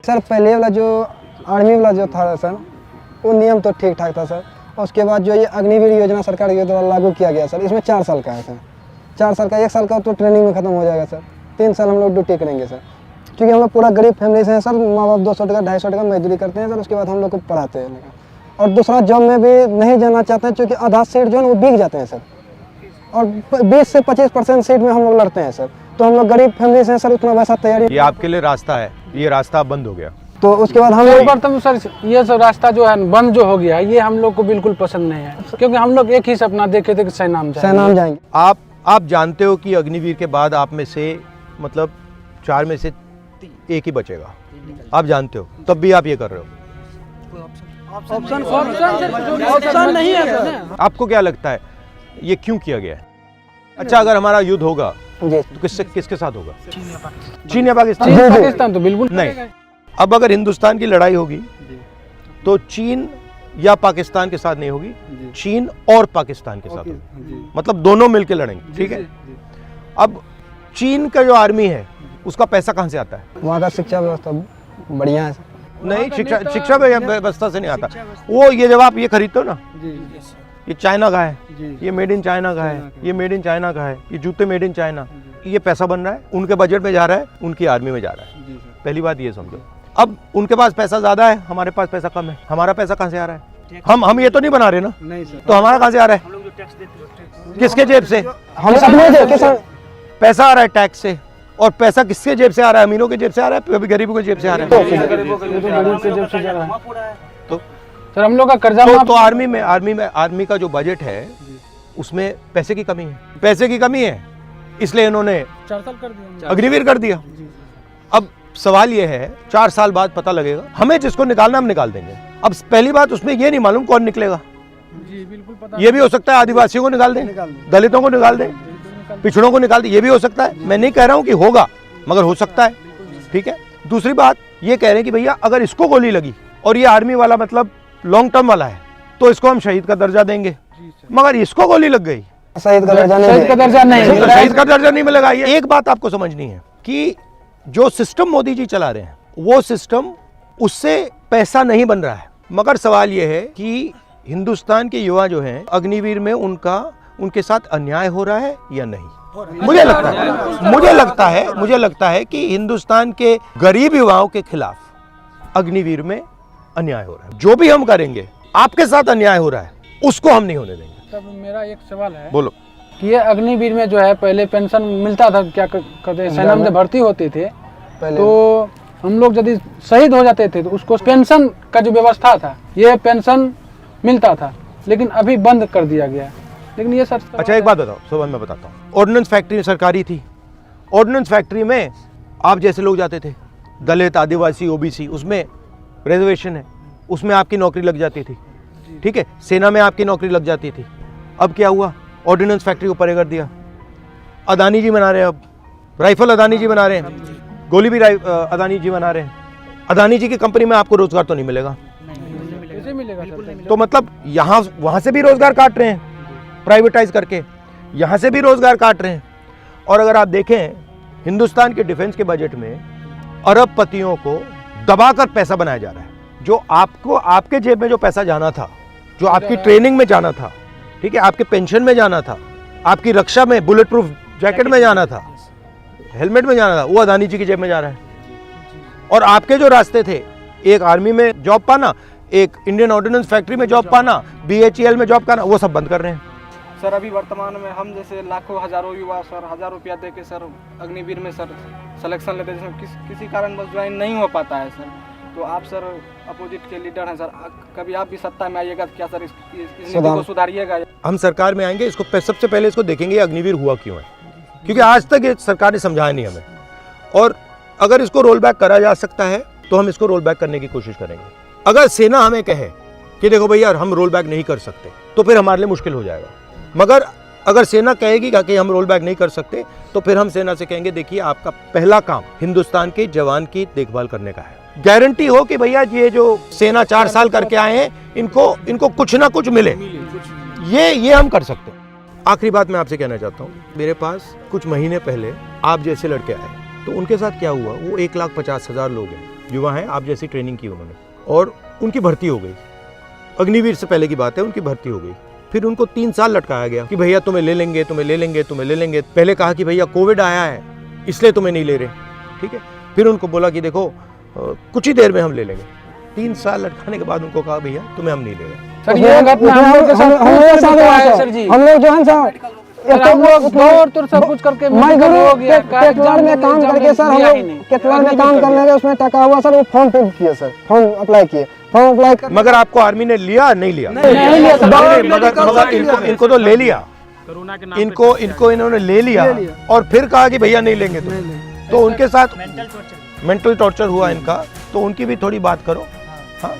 Sir पहले वाला जो आर्मी वाला जो था सर, वो नियम तो ठीक ठाक था सर। और उसके बाद जो ये अग्निवीर योजना सरकार के द्वारा लागू किया गया सर, इसमें 4 साल का है सर। 4 साल का, 1 साल का तो ट्रेनिंग में ख़त्म हो जाएगा सर। 3 साल हम लोग ड्यूटी करेंगे सर, क्योंकि हम लोग पूरा गरीब फैमिली से हैं सर। माँ बाप 200 टका 250 टका मजदूरी करते हैं सर, उसके बाद हम लोग को पढ़ाते हैं। और दूसरा जॉब में भी नहीं जाना चाहते हैं, क्योंकि आधा सीट जो है वो बिक जाते हैं सर। और 20 से 25% सीट में हम लोग लड़ते हैं सर। तो हम लोग गरीब फैमिली से हैं सर, उतना वैसा तैयारी। ये आपके लिए रास्ता है, ये रास्ता बंद हो गया। तो उसके बाद हम लोग बर्तन सर, ये सब रास्ता जो है बंद जो हो गया, ये हम लोग को बिल्कुल पसंद नहीं है, क्योंकि हम लोग एक ही सपना देखे थे कि सैनाम जाएंगे। आप जानते हो कि अग्निवीर के बाद आप में से मतलब 4 में से 1 ही बचेगा, आप जानते हो, तब भी आप ये कर रहे हो। ऑप्शन नहीं है सर। आपको क्या लगता है ये क्यों किया गया है? अच्छा, अगर हमारा युद्ध होगा तो किसके साथ होगा? चीन या पाकिस्तान? पाकिस्तान तो बिल्कुल नहीं। अब अगर हिंदुस्तान की लड़ाई होगी तो चीन या पाकिस्तान के साथ नहीं होगी, चीन और पाकिस्तान के साथ होगी, मतलब दोनों मिलकर लड़ेंगे, ठीक है। अब चीन का जो आर्मी है उसका पैसा कहां से आता है? वहाँ का शिक्षा व्यवस्था बढ़िया है। नहीं, शिक्षा व्यवस्था से नहीं आता वो। ये जब आप ये खरीदते हो ना, ये चाइना का है, ये मेड इन चाइना का है, ये मेड इन चाइना का है, ये जूते मेड इन चाइना, ये पैसा बन रहा है, उनके बजट में जा रहा है, उनकी आर्मी में जा रहा है। पहली बात ये समझो। अब उनके पास पैसा ज्यादा है, हमारे पास पैसा कम है। हमारा पैसा कहाँ से आ रहा है? हम ये तो नहीं बना रहे ना, नहीं सर। तो हमारा कहाँ से आ रहा है? किसके जेब से? हम अपने पैसा आ रहा है टैक्स से। और पैसा किसके जेब से आ रहा है? अमीरों के जेब से आ रहा है, कभी गरीबों के जेब से आ रहा है। तो सर हम लोग का कर्जा तो आर्मी का जो बजट है उसमें पैसे की कमी है, पैसे की कमी है, इसलिए इन्होंने 4 साल कर दिया, अग्निवीर कर दिया। अब सवाल ये है, 4 साल बाद पता लगेगा, हमें जिसको निकालना हम निकाल देंगे। अब पहली बात उसमें ये नहीं मालूम कौन निकलेगा। जी बिल्कुल पता। ये भी हो सकता है आदिवासियों को निकाल दें, दलितों को निकाल दें, पिछड़ों को निकाल दें, ये भी हो सकता है। मैं नहीं कह रहा हूं कि होगा, मगर हो सकता है, ठीक है। दूसरी बात ये कह रहे हैं कि भैया अगर इसको गोली लगी और ये आर्मी वाला मतलब लॉन्ग टर्म वाला है तो इसको हम शहीद का दर्जा देंगे, मगर इसको गोली लग गई, शहीद का दर्जा नहीं, शहीद का दर्जा नहीं मिलेगा। ये एक बात आपको समझनी है कि जो सिस्टम मोदी जी चला रहे हैं वो सिस्टम, उससे पैसा नहीं बन रहा है। मगर सवाल ये है कि हिंदुस्तान के युवा जो हैं, अग्निवीर में उनके साथ अन्याय हो रहा है या नहीं? मुझे लगता है कि हिंदुस्तान के गरीब युवाओं के खिलाफ अग्निवीर में अन्याय हो रहा है। जो भी हम करेंगे, आपके साथ अन्याय हो रहा है, उसको हम नहीं होने देंगे। तब मेरा एक सवाल है, बोलो। कि ये अग्निवीर में जो है पहले पेंशन मिलता था, क्या कहते हैं, सेना में भर्ती होते थे तो हम लोग यदि शहीद हो जाते थे तो उसको पेंशन का जो व्यवस्था था, ये पेंशन मिलता था, लेकिन अभी बंद कर दिया गया। लेकिन ये सर, अच्छा एक बात बताओ, सुबह मैं बताता हूँ। ऑर्डिनेंस फैक्ट्री सरकारी थी, ऑर्डिनेंस फैक्ट्री में आप जैसे लोग जाते थे, दलित, आदिवासी, ओबीसी, उसमें रिजर्वेशन है, उसमें आपकी नौकरी लग जाती थी, ठीक है। सेना में आपकी नौकरी लग जाती थी। अब क्या हुआ? ऑर्डिनेंस फैक्ट्री को परे कर दिया। अदानी जी बना रहे हैं, अब राइफल अदानी जी बना रहे हैं, गोली भी अदानी जी बना रहे हैं। अदानी जी की कंपनी में आपको रोजगार तो नहीं मिलेगा, कैसे मिलेगा सर? तो मतलब यहाँ वहां से भी रोजगार काट रहे हैं प्राइवेटाइज करके, यहाँ से भी रोजगार काट रहे हैं। और अगर आप देखें हिंदुस्तान के डिफेंस के बजट में अरबपतियों को दबाकर पैसा बनाया जा रहा है। जो आपको, आपके जेब में जो पैसा जाना था, जो आपकी ट्रेनिंग में जाना था, ठीक है, आपके पेंशन में जाना था, आपकी रक्षा में, बुलेट प्रूफ जैकेट में जाना था, हेलमेट में जाना था, वो अदानी जी की जेब में जा रहा है। और आपके जो रास्ते थे, एक आर्मी में जॉब पाना, एक इंडियन ऑर्डिनेंस फैक्ट्री में जॉब पाना, BHEL में जॉब पाना, वो सब बंद कर रहे हैं। सर अभी वर्तमान में हम जैसे लाखों हजारों युवा सर 1000 रुपया दे के सर अग्निवीर में सर सिलेक्शन लेते हैं, जिसमें किसी कारण बस ज्वाइन नहीं हो पाता है सर। तो आप सर अपोजिट के लीडर हैं सर, कभी आप भी सत्ता में आइएगा तो क्या सर इस नीति को सुधारिएगा? हम सरकार में आएंगे, इसको सबसे पहले इसको देखेंगे अग्निवीर हुआ क्यों है, क्योंकि आज तक ये सरकार ने समझाया नहीं हमें। और अगर इसको रोल बैक करा जा सकता है तो हम इसको रोल बैक करने की कोशिश करेंगे। अगर सेना हमें कहे कि देखो भैया हम रोल बैक नहीं कर सकते, तो फिर हमारे लिए मुश्किल हो जाएगा। मगर अगर सेना कहेगी कि हम रोल बैक नहीं कर सकते, तो फिर हम सेना से कहेंगे देखिए आपका पहला काम हिंदुस्तान के जवान की देखभाल करने का है। गारंटी हो कि भैया ये जो सेना 4 साल करके आए हैं, इनको कुछ ना कुछ मिले, ये हम कर सकते हैं। आखिरी बात मैं आपसे कहना चाहता हूँ, मेरे पास कुछ महीने पहले आप जैसे लड़के आए, तो उनके साथ क्या हुआ, वो 1,50,000 लोग हैं, युवा हैं, आप जैसी ट्रेनिंग की उन्होंने, और उनकी भर्ती हो गई। अग्निवीर से पहले की बात है, उनकी भर्ती हो गई। फिर उनको 3 साल लटकाया गया कि भैया तुम्हें ले लेंगे, तुम्हें ले लेंगे, तुम्हें ले लेंगे। पहले कहा कि भैया कोविड आया है इसलिए तुम्हें नहीं ले रहे, ठीक है। फिर उनको बोला कि देखो कुछ ही देर में हम ले लेंगे। 3 साल लटकाने के बाद उनको कहा भैया तुम्हें हम नहीं ले रहे। सर ये घटना हम लोग के साथ हुआ है सर जी। हम लोग जो है सर सर, हम लोग दौड़ तो सब कुछ करके मेडिकल हो गया, केटलार में काम करके सर, हम लोग केटलार में काम करने के उसमें टका हुआ सर, वो फॉर्म फिल किए सर, फॉर्म अप्लाई किए, फॉर्म अप्लाई कर। मगर आपको आर्मी ने लिया नहीं लिया? नहीं लिया सर। मगर इनको तो ले लिया, इनको इन्होंने ले लिया और फिर कहा कि भैया नहीं लेंगे तो उनके साथ मेंटल टॉर्चर हुआ इनका, तो उनकी भी थोड़ी बात करो। हाँ